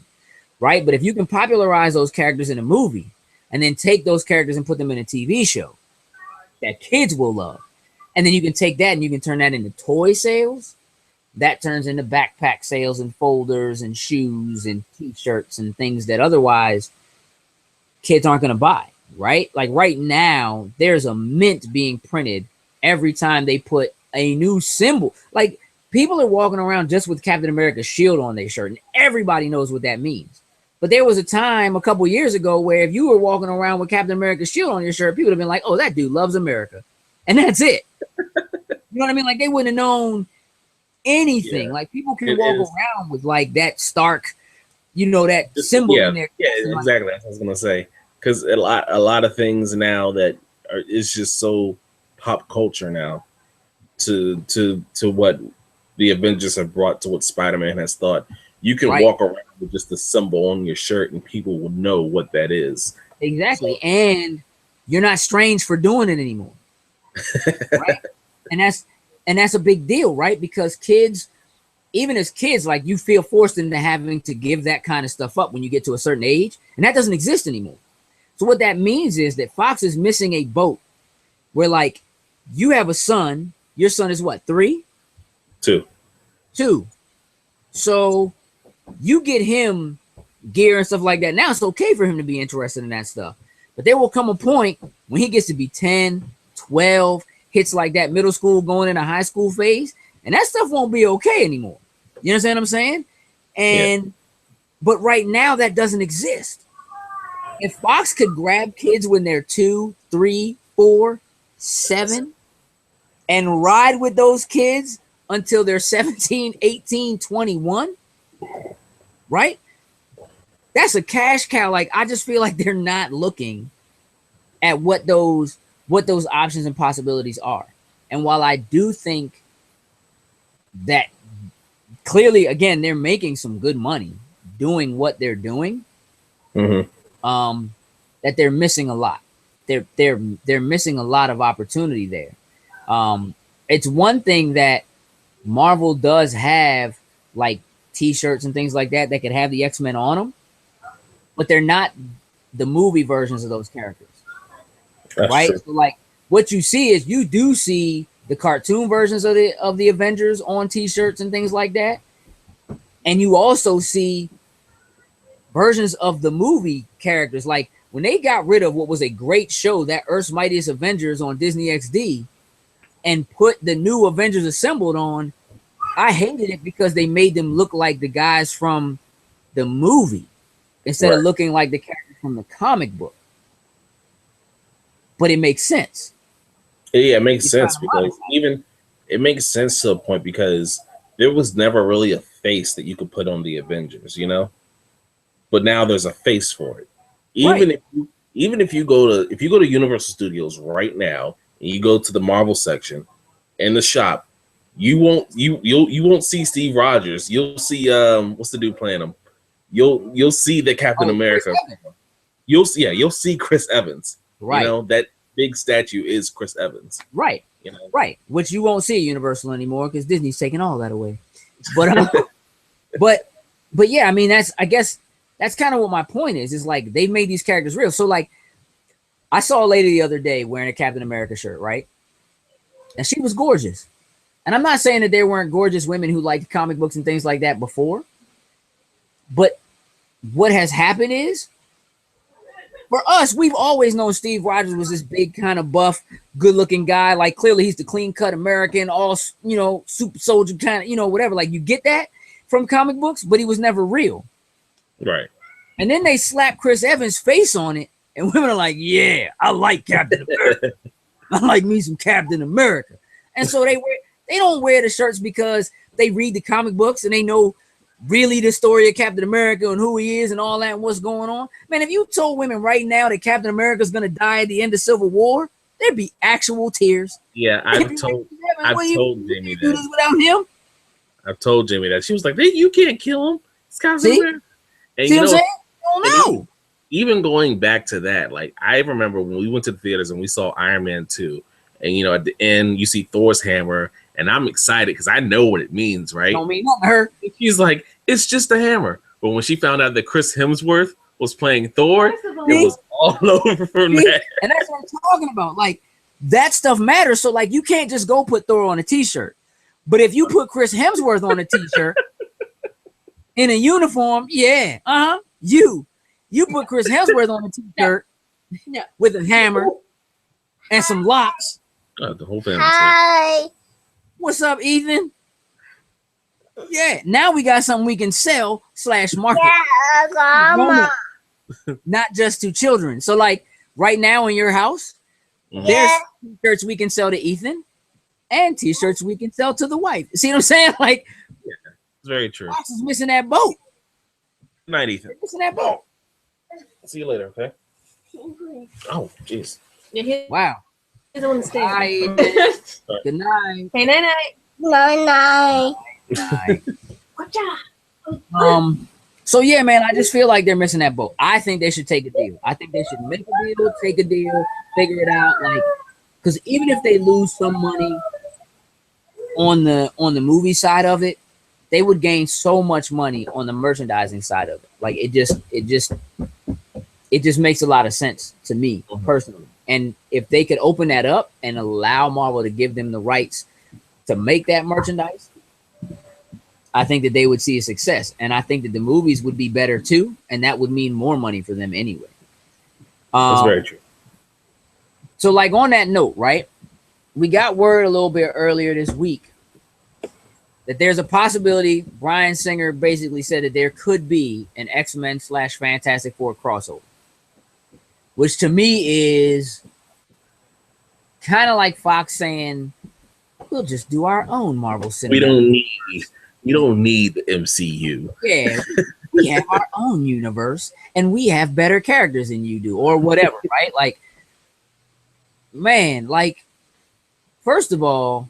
right? But if you can popularize those characters in a movie and then take those characters and put them in a TV show that kids will love, and then you can take that and you can turn that into toy sales, that turns into backpack sales and folders and shoes and T-shirts and things that otherwise kids aren't going to buy. Right? Like right now, there's a mint being printed every time they put a new symbol. Like, people are walking around just with Captain America's shield on their shirt, and everybody knows what that means. But there was a time a couple years ago where if you were walking around with Captain America's shield on your shirt, people would have been like, oh, that dude loves America. And that's it. You know what I mean? Like, they wouldn't have known anything. Yeah. Like, people can walk around with like that Stark, you know, that symbol in there. Yeah, exactly. That's what I was going to say. Because a lot of things now that is just so pop culture now to what the Avengers have brought to what Spider-Man has thought. You can walk around with just the symbol on your shirt and people will know what that is. Exactly. So, and you're not strange for doing it anymore. Right? And that's a big deal, right? Because kids, even as kids, like you feel forced into having to give that kind of stuff up when you get to a certain age, and that doesn't exist anymore. So what that means is that Fox is missing a boat where, like, you have a son. Your son is what, 3? 2. So you get him gear and stuff like that. Now it's okay for him to be interested in that stuff. But there will come a point when he gets to be 10, 12, hits like that middle school going into high school phase, and that stuff won't be okay anymore. You understand what I'm saying? And but right now that doesn't exist. If Fox could grab kids when they're 2, 3, 4, 7 and ride with those kids until they're 17, 18, 21, right? That's a cash cow. Like, I just feel like they're not looking at what those options and possibilities are. And while I do think that clearly, again, they're making some good money doing what they're doing, that they're missing a lot. They're missing a lot of opportunity there. It's one thing that Marvel does have, like T-shirts and things like that could have the X-Men on them, but they're not the movie versions of those characters. That's right? True. So, like, what you see is you do see the cartoon versions of the Avengers on T-shirts and things like that, and you also see versions of the movie characters. Like when they got rid of what was a great show, that Earth's Mightiest Avengers on Disney XD, and put the new Avengers Assembled on, I hated it because they made them look like the guys from the movie instead of looking like the characters from the comic book. But it makes sense. Yeah, it makes sense because it makes sense to a point because there was never really a face that you could put on the Avengers, you know? But now there's a face for it. Even if you go to Universal Studios right now and you go to the Marvel section in the shop, you won't see Steve Rogers. You'll see what's the dude playing him? You'll see the Captain America. You'll see Chris Evans. Right. You know, that big statue is Chris Evans. Right. You know? Right. Which you won't see at Universal anymore because Disney's taking all that away. But but yeah, I mean I guess that's kind of what my point is like they've made these characters real. So like I saw a lady the other day wearing a Captain America shirt, right? And she was gorgeous. And I'm not saying that there weren't gorgeous women who liked comic books and things like that before. But what has happened is, for us, we've always known Steve Rogers was this big kind of buff, good-looking guy. Like, clearly he's the clean-cut American, all, you know, super soldier kind of, you know, whatever. Like, you get that from comic books, but he was never real. Right. And then they slap Chris Evans' face on it, and women are like, yeah, I like Captain America. I like me some Captain America. And so they don't wear the shirts because they read the comic books and they know really the story of Captain America and who he is and all that and what's going on. Man, if you told women right now that Captain America is going to die at the end of Civil War, there'd be actual tears. Yeah, I've told Jamie do this without him. I've told Jamie that. She was like, "You can't kill him. It's Captain America." And see what I'm saying? I don't know. Even going back to that, like I remember when we went to the theaters and we saw Iron Man 2, and you know at the end you see Thor's hammer. And I'm excited because I know what it means, right? Don't mean nothing to her. She's like, it's just a hammer. But when she found out that Chris Hemsworth was playing Thor, it was all over from that. And that's what I'm talking about. Like, that stuff matters. So, like, you can't just go put Thor on a T-shirt. But if you put Chris Hemsworth on a T-shirt in a uniform, you put Chris Hemsworth on a T-shirt with a hammer and some locks. The whole family. Hi. What's up, Ethan? Yeah, now we got something we can sell / market. Yeah, not just to children. So, like, right now in your house, there's T-shirts we can sell to Ethan and T-shirts we can sell to the wife. See what I'm saying? Like, it's very true. Fox is missing that boat. Good night, Ethan. Missing that boat. See you later, okay? Oh, jeez. Wow. He's on the stage. Bye. Good night. Hey, night night. Night. Night. Gotcha. So yeah, man, I just feel like they're missing that boat. I think they should take a deal. I think they should make a deal, take a deal, figure it out. Like, because even if they lose some money on the movie side of it, they would gain so much money on the merchandising side of it. Like it just makes a lot of sense to me personally. And if they could open that up and allow Marvel to give them the rights to make that merchandise, I think that they would see a success. And I think that the movies would be better too. And that would mean more money for them anyway. That's very true. So like on that note, right? We got word a little bit earlier this week that there's a possibility. Bryan Singer basically said that there could be an X-Men / Fantastic Four crossover, which to me is kind of like Fox saying, we'll just do our own Marvel cinema. We don't need the MCU. Yeah, we have our own universe and we have better characters than you do, or whatever, right? Like, man, like, first of all,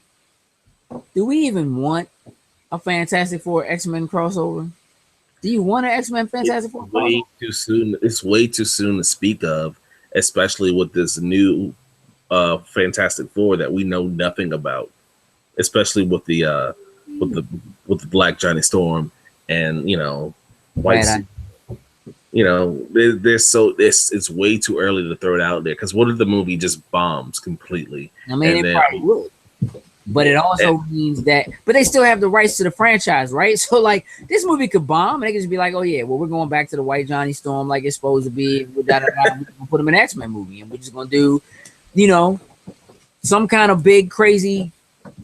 do we even want a Fantastic Four X-Men crossover? Do you want an X-Men Fantastic Four crossover? Way too soon. It's way too soon to speak of, especially with this new Fantastic Four that we know nothing about, especially with the Black Johnny Storm and White. It's way too early to throw it out there, because what if the movie just bombs completely? I mean, it probably would. But it also means that, but they still have the rights to the franchise, right? So like this movie could bomb and they could just be like, oh yeah, well, we're going back to the White Johnny Storm like it's supposed to be. We're gonna put him in an X-Men movie and we're just gonna do, some kind of big, crazy,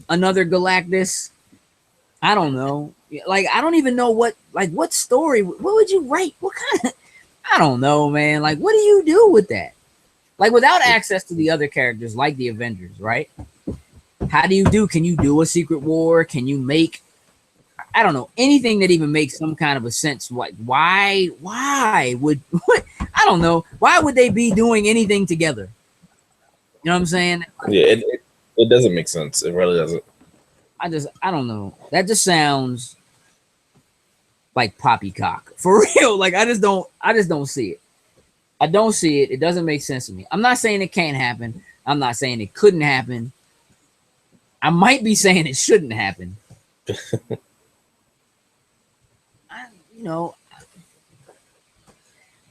another Galactus. I don't know. Like, I don't even know what story, what would you write? What kind of, I don't know, man. Like, what do you do with that? Like, without access to the other characters, like the Avengers, right? How do you do? Can you do a Secret War? Can you make, I don't know, anything that even makes some kind of a sense? Like, why would, I don't know. Why would they be doing anything together? You know what I'm saying? Yeah, it doesn't make sense. It really doesn't. I don't know. That just sounds like poppycock for real. Like, I just don't see it. I don't see it. It doesn't make sense to me. I'm not saying it can't happen. I'm not saying it couldn't happen. I might be saying it shouldn't happen.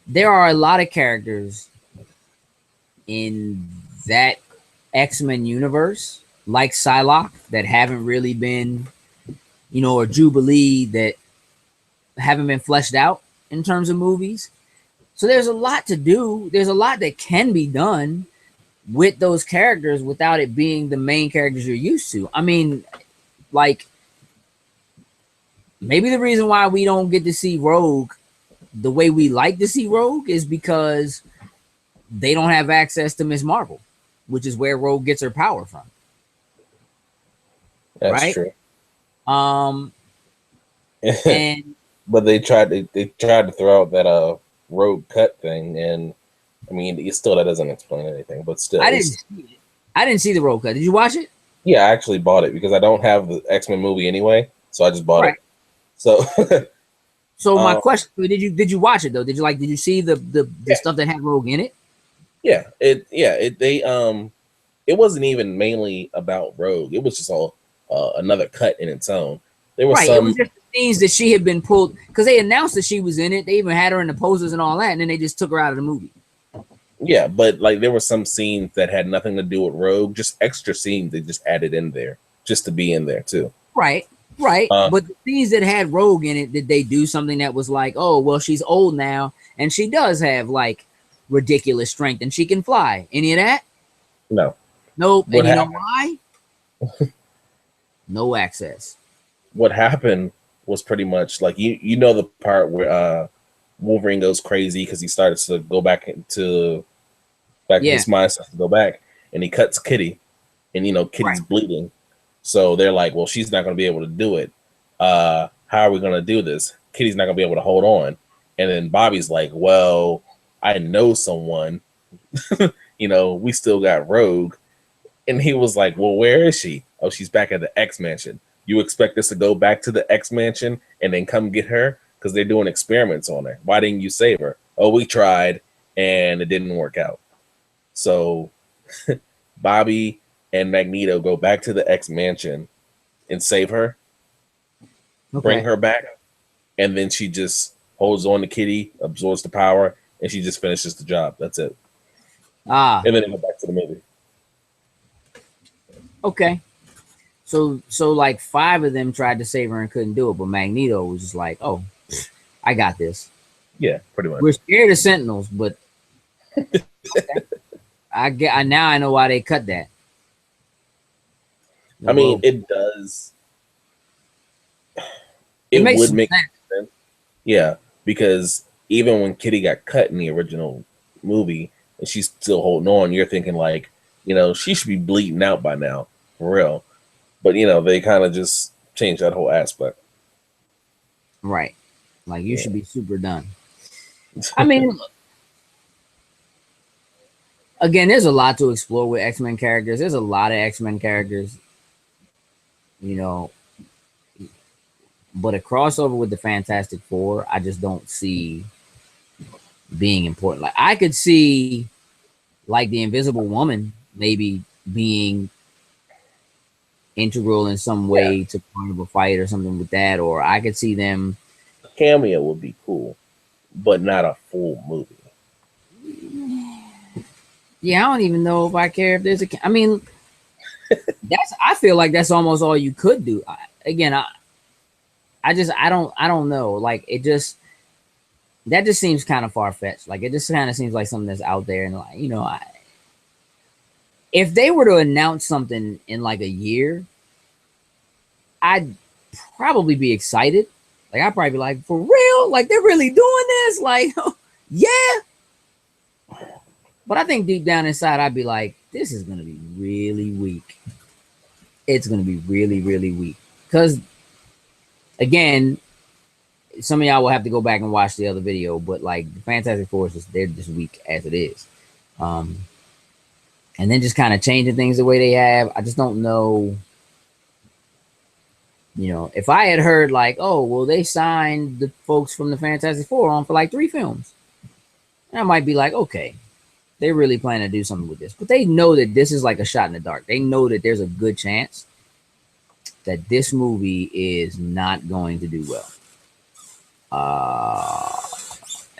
There are a lot of characters in that X-Men universe, like Psylocke, that haven't really been, or Jubilee, that haven't been fleshed out in terms of movies. So there's a lot to do. There's a lot that can be done with those characters without it being the main characters you're used to. I mean, like, maybe the reason why we don't get to see Rogue the way we like to see Rogue is because they don't have access to Ms. Marvel, which is where Rogue gets her power from. That's right? True. And but they tried to throw out that Rogue cut thing, and I mean, that doesn't explain anything, but still. I didn't see the Rogue cut. Did you watch it? Yeah, I actually bought it because I don't have the X-Men movie anyway, so I just bought it. So So my question, did you watch it though? Did you see the stuff that had Rogue in it? Yeah, it wasn't even mainly about Rogue. It was just all another cut in its own. There was It was just the scenes that she had been pulled, because they announced that she was in it. They even had her in the posters and all that, and then they just took her out of the movie. Yeah, but like there were some scenes that had nothing to do with Rogue, just extra scenes they just added in there just to be in there too. Right. But the scenes that had Rogue in it, did they do something that was like, oh, well, she's old now and she does have like ridiculous strength and she can fly? Any of that? No. Nope. And you know why? No access. What happened was pretty much like the part where Wolverine goes crazy because he started to go back into his mind starts to go back, and he cuts Kitty, and Kitty's bleeding. So they're like, well, she's not going to be able to do it. How are we going to do this? Kitty's not going to be able to hold on. And then Bobby's like, well, I know someone. We still got Rogue. And he was like, well, where is she? Oh, she's back at the X Mansion. You expect us to go back to the X Mansion and then come get her? Because they're doing experiments on her. Why didn't you save her? Oh, we tried and it didn't work out. So Bobby and Magneto go back to the X Mansion and save her, bring her back, and then she just holds on to Kitty, absorbs the power, and she just finishes the job. That's it. And then they go back to the movie. Okay. So like 5 of them tried to save her and couldn't do it, but Magneto was just like, "Oh, I got this." Yeah, pretty much. We're scared of Sentinels, but okay. I now I know why they cut that. I mean, it does. It would make sense. Yeah, because even when Kitty got cut in the original movie and she's still holding on, you're thinking like, you know, she should be bleeding out by now, for real. But, you know, they kind of just changed that whole aspect. Right. Like, you should be super done. I mean, again, there's a lot to explore with X-Men characters. There's a lot of X-Men characters, you know. But a crossover with the Fantastic Four, I just don't see being important. Like, I could see, like, the Invisible Woman maybe being integral in some way to part of a fight or something with that, or I could see them. A cameo would be cool, but not a full movie. Yeah, I don't even know if I care if there's a. I mean, I feel like that's almost all you could do. I don't know. Like, that just seems kind of far fetched. Like, it just kind of seems like something that's out there, and like, you know, if they were to announce something in like a year, I'd probably be excited. Like, I'd probably be like, for real? Like, they're really doing this? Like, yeah. But I think deep down inside, I'd be like, this is going to be really weak. It's going to be really, really weak. Because, again, some of y'all will have to go back and watch the other video, but like the Fantastic Four, they're just weak as it is. And then just kind of changing things the way they have. I just don't know. You know, if I had heard like, oh, well, they signed the folks from the Fantastic Four on for like 3 films, I might be like, okay, they really plan to do something with this. But they know that this is like a shot in the dark. They know that there's a good chance that this movie is not going to do well.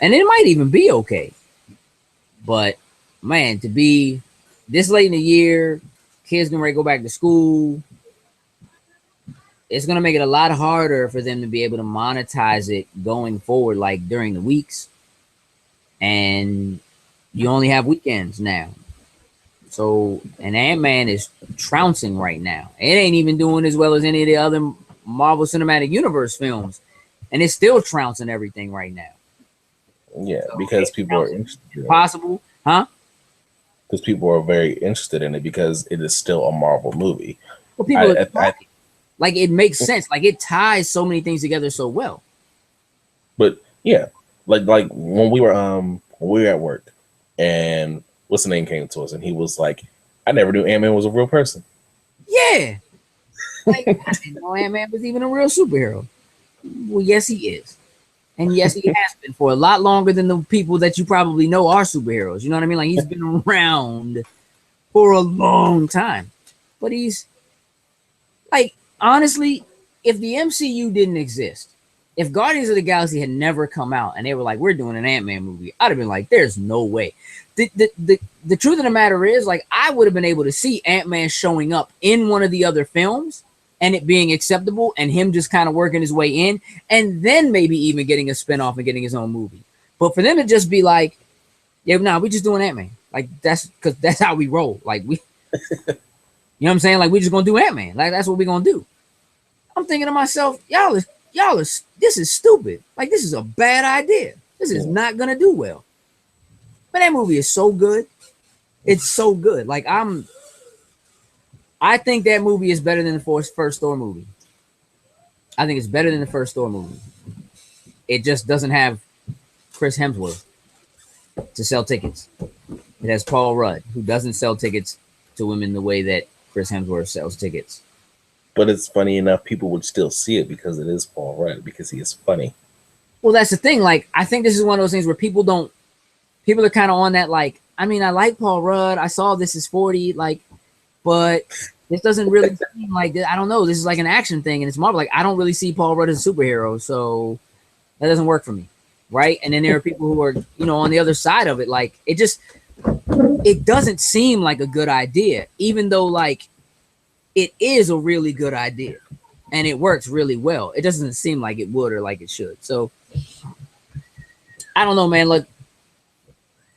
And it might even be okay. But, man, to be this late in the year, kids gonna go back to school, it's gonna make it a lot harder for them to be able to monetize it going forward, like during the weeks. And you only have weekends now. So, and Ant-Man is trouncing right now. It ain't even doing as well as any of the other Marvel Cinematic Universe films. And it's still trouncing everything right now. Yeah, so because people are interested. Possible, huh? Because people are very interested in it because it is still a Marvel movie. Well, people like it makes sense. Like it ties so many things together so well. But yeah, like when we were at work, and what's the name came to us, and he was like, "I never knew Ant-Man was a real person." Yeah, like I didn't know Ant-Man was even a real superhero. Well, yes, he is. And yes, he has been for a lot longer than the people that you probably know are superheroes. You know what I mean? Like, he's been around for a long time. But he's, like, honestly, if the MCU didn't exist, if Guardians of the Galaxy had never come out and they were like, we're doing an Ant-Man movie, I'd have been like, there's no way. The truth of the matter is, like, I would have been able to see Ant-Man showing up in one of the other films and it being acceptable and him just kind of working his way in and then maybe even getting a spinoff and getting his own movie. But for them to just be like, yeah, nah, we just doing Ant-Man. Like, that's because that's how we roll. Like, we, you know what I'm saying? Like, we just gonna do Ant-Man. Like, that's what we gonna do. I'm thinking to myself, y'all is, this is stupid. Like, this is a bad idea. This is not gonna do well. But that movie is so good. It's so good. Like, I think that movie is better than the first Thor movie. I think it's better than the first Thor movie. It just doesn't have Chris Hemsworth to sell tickets. It has Paul Rudd, who doesn't sell tickets to women the way that Chris Hemsworth sells tickets. But it's funny enough, people would still see it because it is Paul Rudd, because he is funny. Well, that's the thing. Like, I think this is one of those things where people are kind of on that, like, I mean, I like Paul Rudd. I saw This Is 40, like, but this doesn't really seem like, I don't know. This is like an action thing, and it's Marvel. Like, I don't really see Paul Rudd as a superhero, so that doesn't work for me, right? And then there are people who are, on the other side of it. Like, it doesn't seem like a good idea, even though, like, it is a really good idea, and it works really well. It doesn't seem like it would or like it should. So, I don't know, man. Look,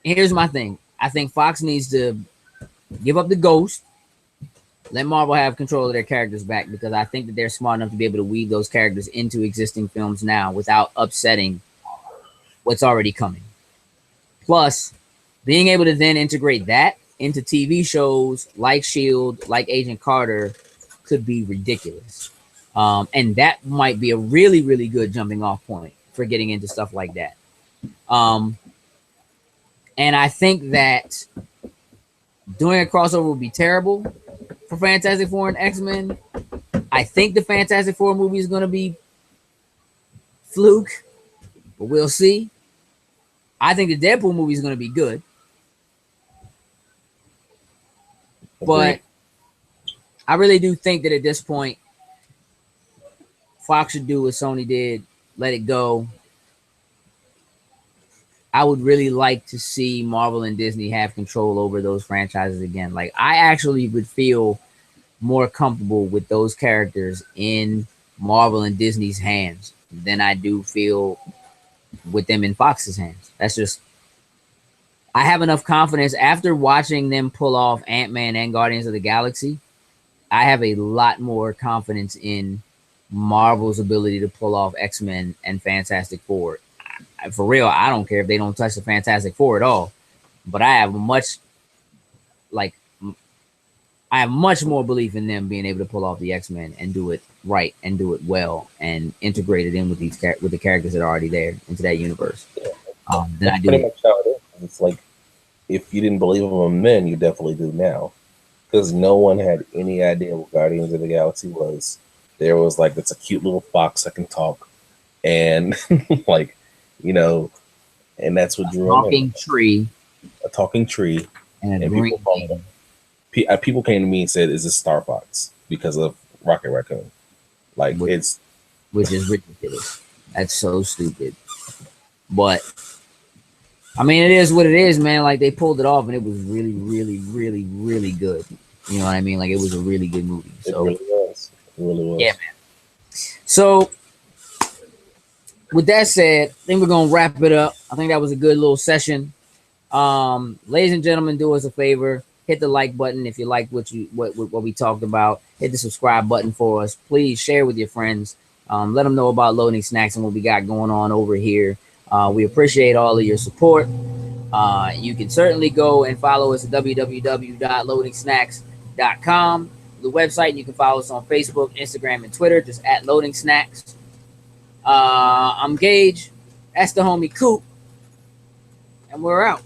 here's my thing. I think Fox needs to give up the ghost, let Marvel have control of their characters back, because I think that they're smart enough to be able to weave those characters into existing films now without upsetting what's already coming. Plus, being able to then integrate that into TV shows like S.H.I.E.L.D., like Agent Carter, could be ridiculous. And that might be a really, really good jumping off point for getting into stuff like that. And I think that doing a crossover would be terrible for Fantastic Four and X-Men. I think the Fantastic Four movie is going to be fluke, but we'll see. I think the Deadpool movie is going to be good. But I really do think that at this point, Fox should do what Sony did, let it go. I would really like to see Marvel and Disney have control over those franchises again. Like, I actually would feel more comfortable with those characters in Marvel and Disney's hands than I do feel with them in Fox's hands. That's just, I have enough confidence after watching them pull off Ant-Man and Guardians of the Galaxy. I have a lot more confidence in Marvel's ability to pull off X-Men and Fantastic Four. For real, I don't care if they don't touch the Fantastic Four at all, but I have much more belief in them being able to pull off the X-Men and do it right and do it well and integrate it in with the characters that are already there into that universe. Than I do. Pretty much how it is. It's like, if you didn't believe in them then, you definitely do now, because no one had any idea what Guardians of the Galaxy was. There was like, it's a cute little fox that can talk, and like, and that's what drew a talking tree, and people came to me and said, "Is this Star Fox?" because of Rocket Raccoon. Like, which is ridiculous. That's so stupid. But I mean, it is what it is, man. Like, they pulled it off, and it was really, really, really, really good. You know what I mean? Like, it was a really good movie. So, it really was. Yeah, man. So, with that said, I think we're gonna wrap it up. I think that was a good little session. Ladies and gentlemen, do us a favor. Hit the like button if you like what we talked about. Hit the subscribe button for us. Please share with your friends. Let them know about Loading Snacks and what we got going on over here. We appreciate all of your support. You can certainly go and follow us at www.loadingsnacks.com, the website. You can follow us on Facebook, Instagram, and Twitter, just at Loading Snacks. I'm Gage. That's the homie Coop. And we're out.